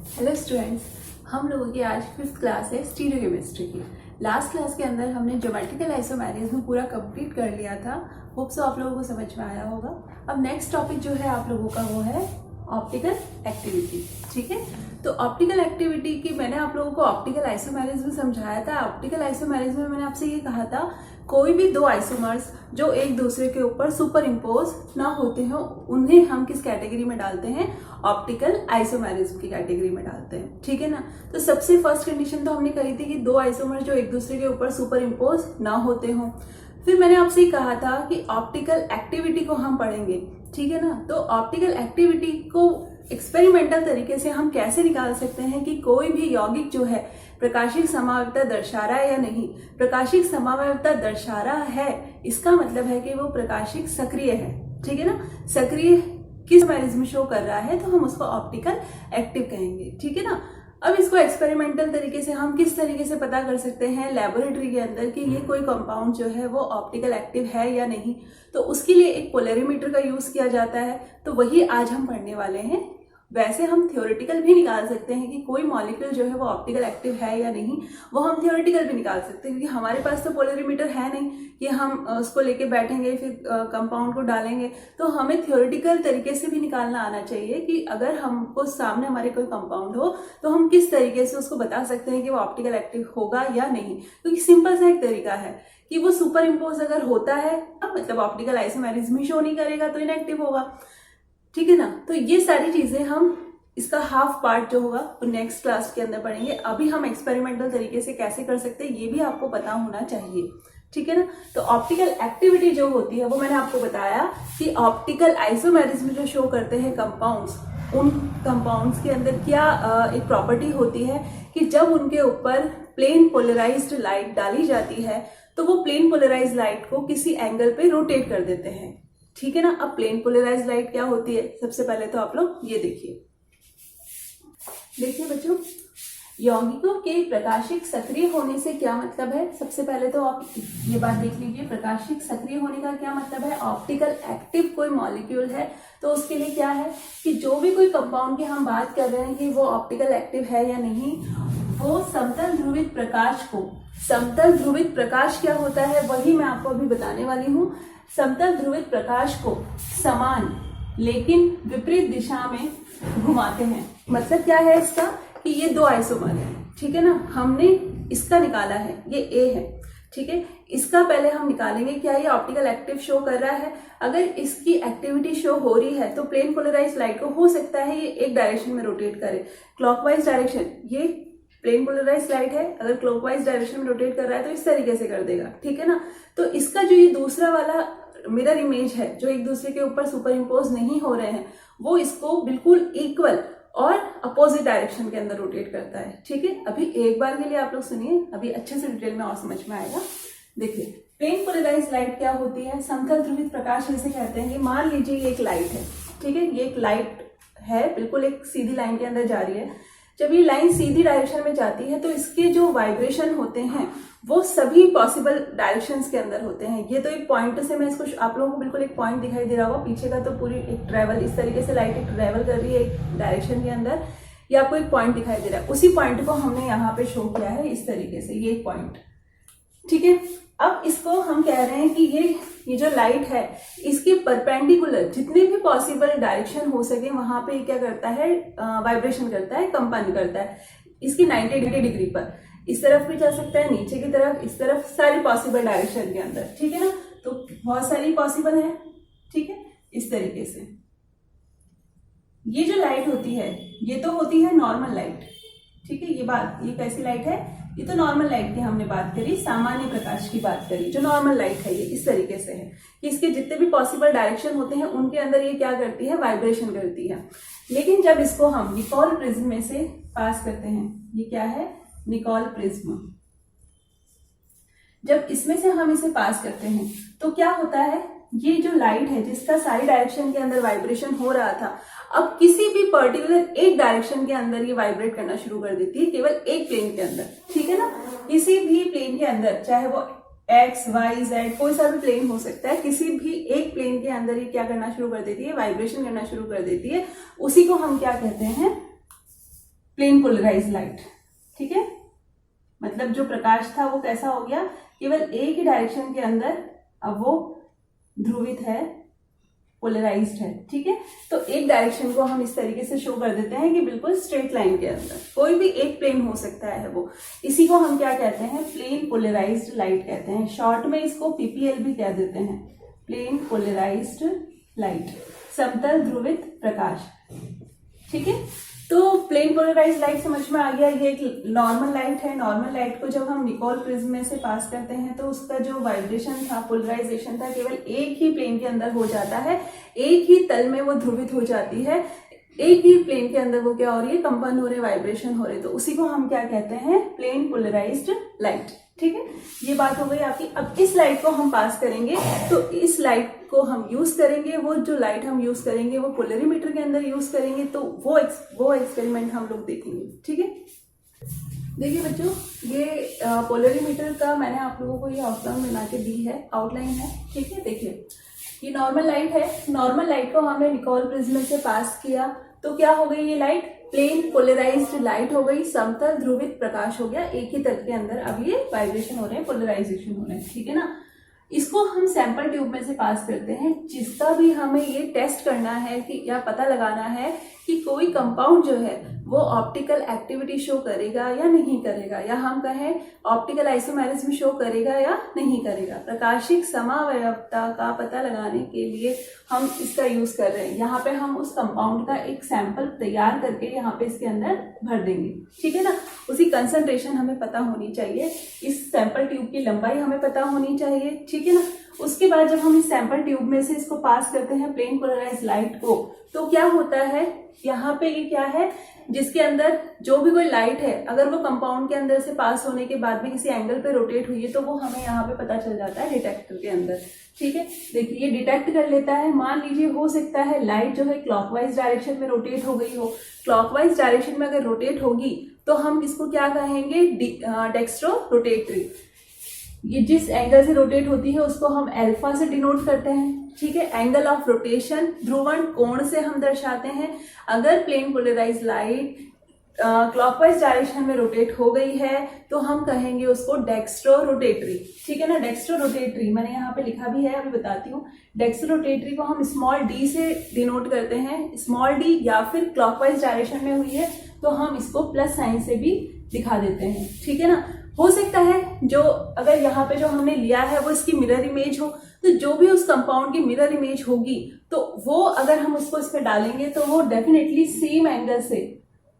Hello students, हम लोगों की आज 5th क्लास है स्टीरियोकेमिस्ट्री की। लास्ट क्लास के अंदर हमने ज्योमेट्रिकल आइसोमेरिज्म पूरा कंप्लीट कर लिया था। होप सो आप लोगों को समझ में आया होगा। अब नेक्स्ट टॉपिक जो है आप लोगों का वो है ऑप्टिकल एक्टिविटी। ठीक है, तो ऑप्टिकल एक्टिविटी की मैंने आप लोगों को ऑप्टिकल आइसोमेरिज्म समझाया था। ऑप्टिकल आइसोमेरिज्म में मैंने आपसे ये कहा था कोई भी दो आइसोमर्स जो एक दूसरे के ऊपर सुपर इम्पोज ना होते हो उन्हें हम किस कैटेगरी में डालते हैं? ऑप्टिकल आइसोमेरिज्म की कैटेगरी में डालते हैं। ठीक है ना। तो सबसे फर्स्ट कंडीशन तो हमने कही थी कि दो आइसोमर्स जो एक दूसरे के ऊपर सुपर इम्पोज ना होते हो। फिर मैंने आपसे कहा था कि ऑप्टिकल एक्टिविटी को हम पढ़ेंगे। ठीक है ना। तो ऑप्टिकल एक्टिविटी को एक्सपेरिमेंटल तरीके से हम कैसे निकाल सकते हैं कि कोई भी यौगिक जो है प्रकाशिक समावयवता दर्शा रहा है या नहीं। प्रकाशिक समावयवता दर्शा रहा है इसका मतलब है कि वो प्रकाशिक सक्रिय है। ठीक है ना। सक्रिय किस मैरिज्म शो कर रहा है तो हम उसको ऑप्टिकल एक्टिव कहेंगे। ठीक है ना। अब इसको एक्सपेरिमेंटल तरीके से हम किस तरीके से पता कर सकते हैं लेबोरेटरी के अंदर कि ये कोई कंपाउंड जो है वो ऑप्टिकल एक्टिव है या नहीं। तो उसके लिए एक पोलरीमीटर का यूज किया जाता है। तो वही आज हम पढ़ने वाले हैं। वैसे हम थ्योरेटिकल भी निकाल सकते हैं कि कोई मॉलिक्यूल जो है वो ऑप्टिकल एक्टिव है या नहीं। वो हम थ्योरेटिकल भी निकाल सकते हैं क्योंकि हमारे पास तो पोलरीमीटर है नहीं कि हम उसको लेके बैठेंगे फिर कंपाउंड को डालेंगे। तो हमें थ्योरेटिकल तरीके से भी निकालना आना चाहिए कि अगर हमको सामने हमारे कोई कंपाउंड हो तो हम किस तरीके से उसको बता सकते हैं कि वो ऑप्टिकल एक्टिव होगा या नहीं। क्योंकि सिंपल सा एक तरीका है कि वो सुपर इम्पोज अगर होता है मतलब ऑप्टिकल आइसोमेरिज्म ही शो नहीं करेगा तो इनएक्टिव होगा। ठीक है ना। तो ये सारी चीजें हम इसका हाफ पार्ट जो होगा वो नेक्स्ट क्लास के अंदर पढ़ेंगे। अभी हम एक्सपेरिमेंटल तरीके से कैसे कर सकते हैं ये भी आपको पता होना चाहिए। ठीक है ना। तो ऑप्टिकल एक्टिविटी जो होती है वो मैंने आपको बताया कि ऑप्टिकल आइसोमेरिज्म जो शो करते हैं कंपाउंड्स, उन कंपाउंड्स के अंदर क्या एक प्रॉपर्टी होती है कि जब उनके ऊपर प्लेन पोलराइज्ड लाइट डाली जाती है तो वो प्लेन पोलराइज्ड लाइट को किसी एंगल पे रोटेट कर देते हैं। ठीक है ना। अब प्लेन पोलराइज्ड लाइट क्या होती है सबसे पहले तो आप लोग ये देखिए बच्चों, यौगिकों के प्रकाशिक सक्रिय होने से क्या मतलब है। सबसे पहले तो आप ये बात देख लीजिए, प्रकाशिक सक्रिय होने का क्या मतलब है। ऑप्टिकल एक्टिव कोई मॉलिक्यूल है तो उसके लिए क्या है कि जो भी कोई कंपाउंड की हम बात कर रहे हैं कि वो ऑप्टिकल एक्टिव है या नहीं, वो समतल ध्रुवित प्रकाश को, समतल ध्रुवित प्रकाश क्या होता है वही मैं आपको अभी बताने वाली हूँ। समतल ध्रुवित प्रकाश को समान लेकिन विपरीत दिशा में घुमाते हैं। मतलब क्या है इसका कि ये दो आइसोमर है। ठीक है ना। हमने इसका निकाला है, ये ए है। ठीक है। इसका पहले हम निकालेंगे क्या ये ऑप्टिकल एक्टिव शो कर रहा है। अगर इसकी एक्टिविटी शो हो रही है तो प्लेन पोलराइज्ड लाइट को हो सकता है ये एक डायरेक्शन में रोटेट करे, क्लॉकवाइज डायरेक्शन। ये प्लेन पोलराइज्ड लाइट है, अगर क्लॉकवाइज डायरेक्शन में रोटेट कर रहा है तो इस तरीके से कर देगा। ठीक है ना। तो इसका जो ये दूसरा वाला मिरर इमेज है जो एक दूसरे के ऊपर सुपर इम्पोज नहीं हो रहे हैं वो इसको बिल्कुल इक्वल और अपोजिट डायरेक्शन के अंदर रोटेट करता है। ठीक है। अभी एक बार के लिए आप लोग सुनिए, अभी अच्छे से डिटेल में और समझ में आएगा। देखिए प्लेन पोलराइज्ड लाइट क्या होती है, समतल ध्रुवित प्रकाश जिसे कहते हैं। मान लीजिए ये एक लाइट है। ठीक है। ये एक लाइट है, बिल्कुल एक सीधी लाइन के अंदर जा रही है। जब ये लाइन सीधी डायरेक्शन में जाती है तो इसके जो वाइब्रेशन होते हैं वो सभी पॉसिबल डायरेक्शंस के अंदर होते हैं। ये तो एक पॉइंट से मैं इसको आप लोगों को बिल्कुल एक पॉइंट दिखाई दे रहा होगा, पीछे का तो पूरी एक ट्रेवल, इस तरीके से लाइट एक ट्रेवल कर रही है एक डायरेक्शन के अंदर। ये आपको एक पॉइंट दिखाई दे रहा है, उसी पॉइंट को हमने यहाँ पे शो किया है इस तरीके से, ये एक पॉइंट। ठीक है। अब इसको हम कह रहे हैं कि ये जो लाइट है इसके परपेंडिकुलर जितने भी पॉसिबल डायरेक्शन हो सके वहां पे क्या करता है, वाइब्रेशन करता है, कंपन करता है इसकी 90 डिग्री पर। इस तरफ भी जा सकता है, नीचे की तरफ, इस तरफ, सारी पॉसिबल डायरेक्शन के अंदर। ठीक है ना। तो बहुत सारी पॉसिबल है। ठीक है। इस तरीके से ये जो लाइट होती है ये तो होती है नॉर्मल लाइट। ठीक है। ये कैसी लाइट है, ये तो नॉर्मल लाइट की हमने बात करी, सामान्य प्रकाश की बात करी। जो नॉर्मल लाइट है ये इस तरीके से है कि इसके जितने भी पॉसिबल डायरेक्शन होते हैं उनके अंदर ये क्या करती है, वाइब्रेशन करती है। लेकिन जब इसको हम निकोल प्रिज्म में से पास करते हैं, ये क्या है, निकोल प्रिज्म, जब इसमें से हम इसे पास करते हैं तो क्या होता है, ये जो लाइट है जिसका सारी डायरेक्शन के अंदर वाइब्रेशन हो रहा था अब किसी भी पर्टिकुलर एक डायरेक्शन के अंदर ये वाइब्रेट करना शुरू कर देती है, केवल एक प्लेन के अंदर। ठीक है ना। किसी भी प्लेन के अंदर, चाहे वो एक्स वाई जेड कोई सा भी प्लेन हो सकता है, किसी भी एक प्लेन के अंदर ये क्या करना शुरू कर देती है, वाइब्रेशन करना शुरू कर देती है। उसी को हम क्या कहते हैं, प्लेन पोलराइज लाइट, ठीक है। मतलब जो प्रकाश था वो कैसा हो गया, केवल एक ही डायरेक्शन के अंदर अब वो ध्रुवित है, पोलराइज्ड है, ठीक है। तो एक डायरेक्शन को हम इस तरीके से शो कर देते हैं कि बिल्कुल स्ट्रेट लाइन के अंदर कोई भी एक प्लेन हो सकता है वो, इसी को हम क्या कहते हैं, प्लेन पोलराइज्ड लाइट कहते हैं। शॉर्ट में इसको पीपीएल भी कह देते हैं, प्लेन पोलराइज्ड लाइट, समतल ध्रुवित प्रकाश, ठीक है। तो प्लेन पोलराइज्ड लाइट समझ में आ गया। ये एक नॉर्मल लाइट है। नॉर्मल लाइट को जब हम निकोल प्रिज्म में से पास करते हैं तो उसका जो वाइब्रेशन था, पोलराइजेशन था, केवल एक ही प्लेन के अंदर हो जाता है, एक ही तल में वो ध्रुवित हो जाती है, एक ही प्लेन के अंदर वो क्या हो रही है, कंपन हो रहे, वाइब्रेशन हो रहे। तो उसी को हम क्या कहते हैं, प्लेन पोलराइज्ड लाइट, ठीक है। ये बात हो गई आपकी। अब इस लाइट को हम पास करेंगे तो इस लाइट को हम यूज करेंगे, वो जो लाइट हम यूज करेंगे वो पोलरीमीटर के अंदर यूज करेंगे। तो वो एक्सपेरिमेंट हम लोग देखेंगे, ठीक है। देखिए बच्चों, ये पोलरीमीटर का मैंने आप लोगों को ये आउटलाइन बना के दी है, आउटलाइन है, ठीक है। देखिए ये नॉर्मल लाइट है। नॉर्मल लाइट को हमने निकोल प्रिज्म से पास किया तो क्या हो गई, ये लाइट प्लेन पोलराइज्ड लाइट हो गई, समतल ध्रुवित प्रकाश हो गया, एक ही तल के अंदर अब ये वाइब्रेशन हो रहे हैं, पोलराइजेशन हो रहे हैं, ठीक है ना। इसको हम सैंपल ट्यूब में से पास करते हैं, जिसका भी हमें ये टेस्ट करना है कि या पता लगाना है कि कोई कंपाउंड जो है वो ऑप्टिकल एक्टिविटी शो करेगा या नहीं करेगा, या हम कहें ऑप्टिकल आइसोमेरिज्म शो करेगा या नहीं करेगा। प्रकाशिक समावयवता का पता लगाने के लिए हम इसका यूज कर रहे हैं। यहाँ पे हम उस कंपाउंड का एक सैंपल तैयार करके यहाँ पे इसके अंदर भर देंगे, ठीक है ना। उसकी कंसंट्रेशन हमें पता होनी चाहिए, इस सैंपल ट्यूब की लंबाई हमें पता होनी चाहिए, ठीक है ना। उसके बाद जब हम इस सैंपल ट्यूब में से इसको पास करते हैं प्लेन पोलराइज्ड लाइट को, तो क्या होता है, यहाँ पे ये क्या है, जिसके अंदर जो भी कोई लाइट है अगर वो कंपाउंड के अंदर से पास होने के बाद में किसी एंगल पे रोटेट हुई है तो वो हमें यहाँ पे पता चल जाता है डिटेक्टर के अंदर, ठीक है। देखिए ये डिटेक्ट कर लेता है। मान लीजिए हो सकता है लाइट जो है क्लॉकवाइज डायरेक्शन में रोटेट हो गई हो। क्लॉकवाइज डायरेक्शन में अगर रोटेट होगी तो हम इसको क्या कहेंगे, डेक्स्ट्रो रोटेटरी। ये जिस एंगल से रोटेट होती है उसको हम अल्फा से डिनोट करते हैं, ठीक है। एंगल ऑफ रोटेशन ध्रुवण कोण से हम दर्शाते हैं। अगर plane polarized light clockwise direction में रोटेट हो गई है तो हम कहेंगे उसको डेक्स्ट्रो रोटेटरी, ठीक है ना। डेक्स्ट्रो रोटेटरी मैंने यहाँ पे लिखा भी है, अभी बताती हूँ। डेक्स्ट्रो रोटेटरी को हम स्मॉल डी से डिनोट करते हैं, स्मॉल डी, या फिर क्लॉकवाइज डायरेक्शन में हुई है तो हम इसको प्लस साइन से भी दिखा देते हैं, ठीक है ना। हो सकता है जो अगर यहाँ पे जो हमने लिया है वो इसकी मिरर इमेज हो, तो जो भी उस कंपाउंड की मिरर इमेज होगी तो वो अगर हम उसको इसमें डालेंगे तो वो डेफिनेटली सेम एंगल से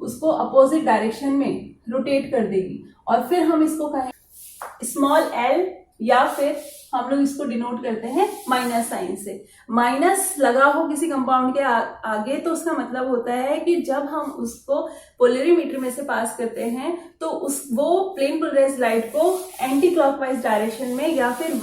उसको अपोजिट डायरेक्शन में रोटेट कर देगी। और फिर हम इसको कहें स्मॉल एल, या फिर हम लोग इसको डिनोट करते हैं माइनस साइन से। माइनस लगा हो किसी कंपाउंड के आगे तो उसका मतलब होता है कि जब हम उसको पोलरीमीटर में से पास करते हैं तो वो प्लेन पोलराइज्ड लाइट को एंटी क्लॉकवाइज डायरेक्शन में या फिर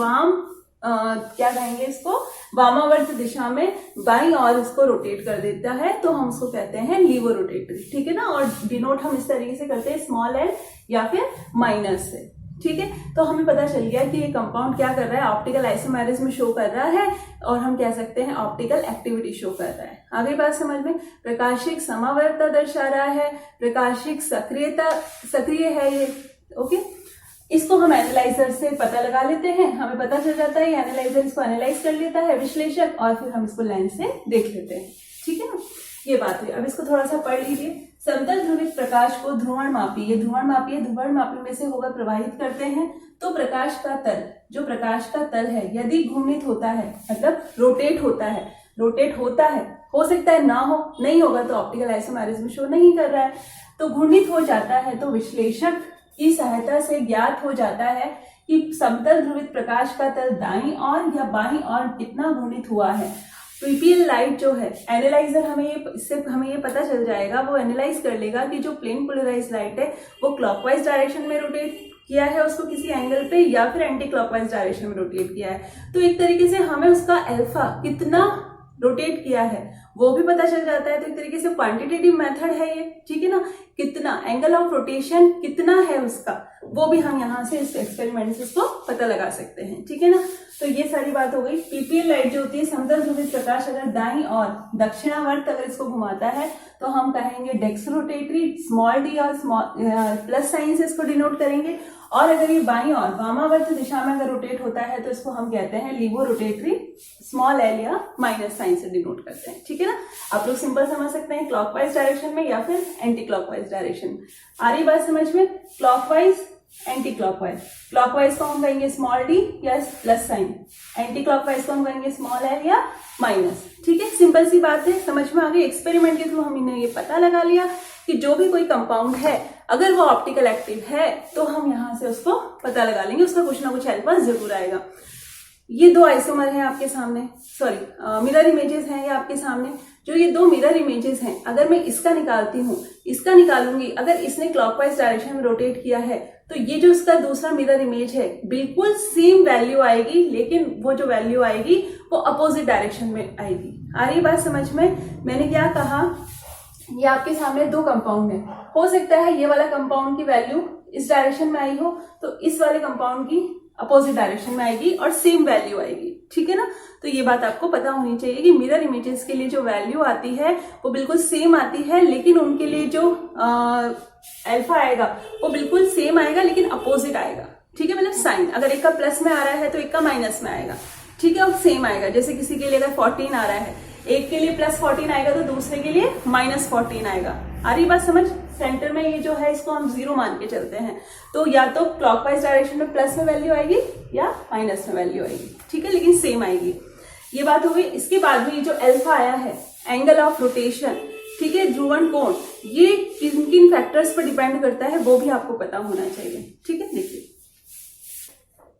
क्या कहेंगे इसको, वामावर्त दिशा में बाईं ओर इसको रोटेट कर देता है, तो हम उसको कहते हैं लीवो रोटेटरी, ठीक है ना। और डिनोट हम इस तरीके से करते हैं स्मॉल एल या फिर माइनस से, ठीक है। तो हमें पता चल गया कि ये कंपाउंड क्या कर रहा है, ऑप्टिकल आइसोमेरिज्म शो कर रहा है, और हम कह सकते हैं ऑप्टिकल एक्टिविटी शो कर रहा है। आगे बात समझ में, प्रकाशिक समावयवता दर्शा रहा है, प्रकाशिक सक्रिय है ये, ओके। इसको हम एनालाइजर से पता लगा लेते हैं, हमें पता चल जाता है, एनालाइजर इसको एनालाइज कर लेता है, विश्लेषक, और फिर हम इसको लेंस से देख लेते हैं, ठीक है ना। ये बात है। अब इसको थोड़ा सा पढ़ लीजिए। समतल ध्रुवित प्रकाश को ध्रुवण मापी, ये ध्रुवण मापी है, ध्रुवण मापी में से होकर प्रवाहित करते हैं तो प्रकाश का तल, जो प्रकाश का तल है यदि घूर्णित होता है, मतलब रोटेट होता है, हो सकता है ना हो, नहीं होगा तो ऑप्टिकल आइसोमेरिज्म शो नहीं कर रहा है, तो घूर्णित हो जाता है तो विश्लेषक की सहायता से ज्ञात हो जाता है कि समतल ध्रुवित प्रकाश का तल दाईं ओर या बाईं ओर कितना घूर्णित हुआ है। पीपीएल लाइट जो है, एनालाइजर हमें ये पता चल जाएगा, वो एनालाइज कर लेगा कि जो प्लेन पोलराइज्ड लाइट है वो क्लॉकवाइज डायरेक्शन में रोटेट किया है उसको किसी एंगल पे, या फिर एंटी क्लॉकवाइज डायरेक्शन में रोटेट किया है। तो एक तरीके से हमें उसका अल्फा कितना रोटेट किया है वो भी पता चल जाता है। तो एक तरीके से क्वांटिटेटिव मेथड है ये, ठीक है ना। कितना एंगल ऑफ रोटेशन कितना है उसका, वो भी हम यहाँ से इस एक्सपेरिमेंट से उसको पता लगा सकते हैं, ठीक है ना। तो ये सारी बात हो गई। पीपीएल लाइट जो होती है, समतल ध्रुवित प्रकाश अगर दाईं और दक्षिणावर्त अगर इसको घुमाता है तो हम कहेंगे डेक्स रोटेटरी, स्मॉल डी और प्लस साइन से इसको डिनोट करेंगे। और अगर ये बाईं और वामावर्त दिशा में अगर रोटेट होता है तो इसको हम कहते हैं लीवो रोटेटरी, स्मॉल एल या माइनस साइन से डिनोट करते हैं। ठीक है ना, आप लोग सिंपल समझ सकते हैं क्लॉकवाइज डायरेक्शन में या फिर एंटी क्लॉकवाइज डायरेक्शन। आ रही बात समझ में? Clockwise, anti clockwise. क्लॉकवाइज को हम कहेंगे स्मॉल डी या प्लस साइन, एंटी क्लॉकवाइज को हम कहेंगे स्मॉल एल या माइनस। ठीक है, सिंपल सी बात है, समझ में आ गई। एक्सपेरिमेंट के थ्रू हमने ये पता लगा लिया कि जो भी कोई कंपाउंड है अगर वो ऑप्टिकल एक्टिव है तो हम यहाँ से उसको पता लगा लेंगे, उसका कुछ ना कुछ अल्फा जरूर आएगा। ये दो आइसोमर हैं आपके सामने, सॉरी मिरर इमेजेस हैं ये आपके सामने। जो ये दो मिरर इमेजेस हैं, अगर मैं इसका निकालती हूँ, इसका निकालूंगी, अगर इसने क्लॉकवाइज डायरेक्शन में रोटेट किया है तो ये जो इसका दूसरा मिरर इमेज है बिल्कुल सेम वैल्यू आएगी, लेकिन वो जो वैल्यू आएगी वो अपोजिट डायरेक्शन में आएगी। आ रही बात समझ में? मैंने क्या कहा, ये आपके सामने दो कंपाउंड है, हो सकता है ये वाला कंपाउंड की वैल्यू इस डायरेक्शन में आई हो तो इस वाले कंपाउंड की अपोजिट डायरेक्शन में आएगी और सेम वैल्यू आएगी। ठीक है ना, तो ये बात आपको पता होनी चाहिए कि मिरर इमेजेस के लिए जो वैल्यू आती है वो बिल्कुल सेम आती है, लेकिन उनके लिए जो अल्फा आएगा वो बिल्कुल सेम आएगा लेकिन अपोजिट आएगा। ठीक है, मतलब साइन, अगर एक का प्लस में आ रहा है तो एक का माइनस में आएगा। ठीक है, और सेम आएगा। जैसे किसी के लिए अगर 14 आ रहा है, एक के लिए प्लस 14 आएगा तो दूसरे के लिए माइनस 14 आएगा। आ रही बात समझ? सेंटर में ये जो है इसको हम 0 मान के चलते हैं, तो या तो क्लॉकवाइज डायरेक्शन में प्लस में वैल्यू आएगी या माइनस में वैल्यू आएगी। ठीक है, लेकिन सेम आएगी। ये बात हो गई। इसके बाद में ये जो अल्फा आया है, एंगल ऑफ रोटेशन, ठीक है, ध्रुवण कोण, ये किन किन फैक्टर्स पर डिपेंड करता है वो भी आपको पता होना चाहिए। ठीक है,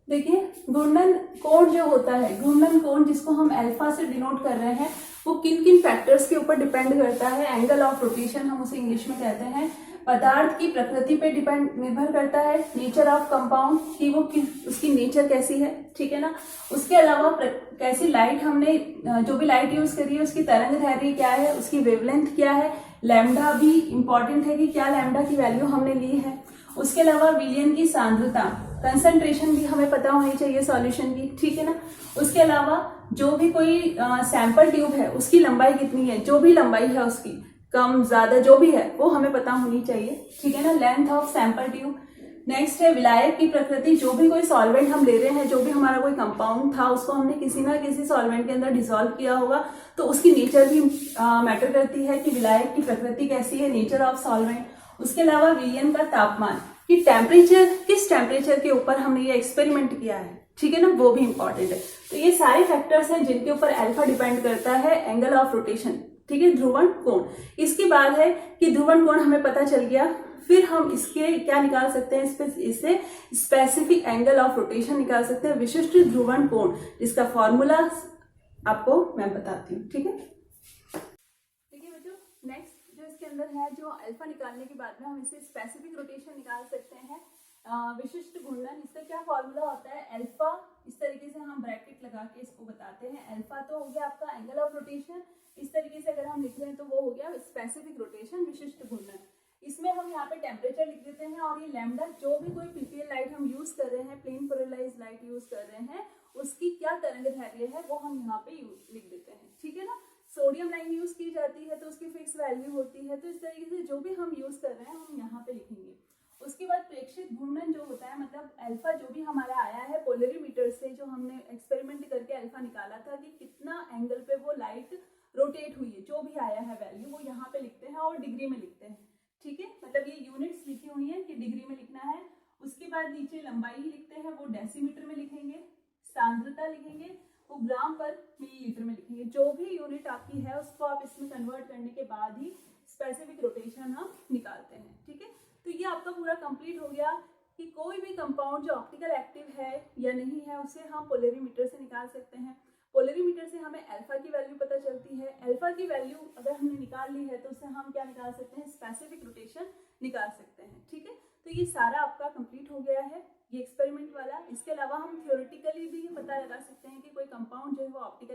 देखिए घूर्णन कोण जो होता है, घूर्णन कोण जिसको हम अल्फा से डिनोट कर रहे हैं, वो किन किन फैक्टर्स के ऊपर डिपेंड करता है। एंगल ऑफ रोटेशन हम उसे इंग्लिश में कहते हैं। पदार्थ की प्रकृति पे निर्भर करता है, नेचर ऑफ कंपाउंड की वो उसकी नेचर कैसी है। ठीक है ना, उसके अलावा कैसी लाइट हमने जो भी लाइट यूज करी है उसकी तरंगदैर्घ्य क्या है, उसकी वेवलेंथ क्या है, लैम्डा भी इंपॉर्टेंट है कि क्या लैम्डा की वैल्यू हमने ली है। उसके अलावा विलयन की सांद्रता, कंसंट्रेशन भी हमें पता होनी चाहिए सॉल्यूशन की। ठीक है ना, उसके अलावा जो भी कोई सैंपल ट्यूब है उसकी लंबाई कितनी है, जो भी लंबाई है उसकी कम ज्यादा जो भी है वो हमें पता होनी चाहिए। ठीक है ना, length of sample tube. Next है विलायक की प्रकृति, जो भी कोई सॉल्वेंट हम ले रहे हैं, जो भी हमारा कोई कंपाउंड था उसको हमने किसी ना किसी सॉल्वेंट के अंदर डिसॉल्व किया होगा तो उसकी नेचर भी मैटर करती है कि विलायक की प्रकृति कैसी है, नेचर ऑफ सॉल्वेंट। उसके अलावा विलयन का तापमान, कि टेम्परेचर, किस टेम्परेचर के ऊपर हमने ये एक्सपेरिमेंट किया है। ठीक है ना, वो भी इंपॉर्टेंट है। तो ये सारे फैक्टर्स हैं जिनके ऊपर अल्फा डिपेंड करता है, एंगल ऑफ रोटेशन। ठीक है, ध्रुवण कोण। इसके बाद है कि ध्रुवण कोण हमें पता चल गया, फिर हम इसके क्या निकाल सकते हैं, इससे स्पेसिफिक एंगल ऑफ रोटेशन निकाल सकते हैं, विशिष्ट ध्रुवण कोण, जिसका फॉर्मूला आपको मैं बताती हूँ। ठीक है बच्चों, नेक्स्ट जो इसके अंदर है, जो अल्फा निकालने के बाद में हम इससे स्पेसिफिक रोटेशन निकाल सकते हैं, विशिष्ट घूर्णन। इसका क्या फॉर्मूला होता है, अल्फा, इस तरीके से हम ब्रैकेट लगा के इसको बताते हैं। अल्फा तो हो गया आपका एंगल ऑफ रोटेशन, इस तरीके से अगर हम लिख रहे हैं तो वो हो गया स्पेसिफिक रोटेशन, विशिष्ट घूर्णन। इसमें हम यहाँ पे टेम्परेचर लिख देते हैं और ये लैम्डा, जो भी कोई पीपीएल लाइट हम यूज कर रहे हैं, प्लेन पोलराइज्ड लाइट यूज कर रहे हैं, उसकी क्या तरंगदैर्घ्य है वो हम यहाँ पे लिख देते हैं। ठीक है ना, सोडियम लाइन यूज की जाती है तो उसकी फिक्स वैल्यू होती है, तो इस तरीके से जो भी हम यूज कर रहे हैं हम यहाँ पे लिखेंगे। उसके बाद प्रेक्षित घूर्णन जो होता है, मतलब अल्फा जो भी हमारा आया है पोलरीमीटर से, जो हमने एक्सपेरिमेंट करके अल्फा निकाला था कि कितना एंगल पे वो लाइट रोटेट हुई है, जो भी आया है वैल्यू वो यहाँ पे लिखते हैं और डिग्री में लिखते हैं। ठीक है, मतलब ये यूनिट्स लिखी हुई है कि डिग्री में लिखना है। उसके बाद नीचे लंबाई ही लिखते हैं, वो डेसीमीटर में लिखेंगे। सांद्रता लिखेंगे, वो ग्राम पर मिलीलीटर में लिखेंगे। जो भी यूनिट आपकी है उसको आप इसमें कन्वर्ट करने के बाद ही स्पेसिफिक रोटेशन हम निकालते हैं। ठीक है, तो ये आपका पूरा कंप्लीट हो गया कि कोई भी कंपाउंड जो ऑप्टिकल एक्टिव है या नहीं है उसे हम पोलरीमीटर से निकाल सकते हैं। पोलरीमीटर से हमें अल्फा की वैल्यू पता चलती है। अल्फा की वैल्यू अगर हमने निकाल ली है तो उससे हम क्या निकाल सकते हैं, स्पेसिफिक रोटेशन निकाल सकते हैं। ठीक है, तो ये सारा आपका कंप्लीट हो गया है, ये एक्सपेरिमेंट वाला। इसके अलावा हम थ्योरेटिकली भी ये पता लगा सकते हैं कि कोई कंपाउंड जो है वो ऑप्टिकल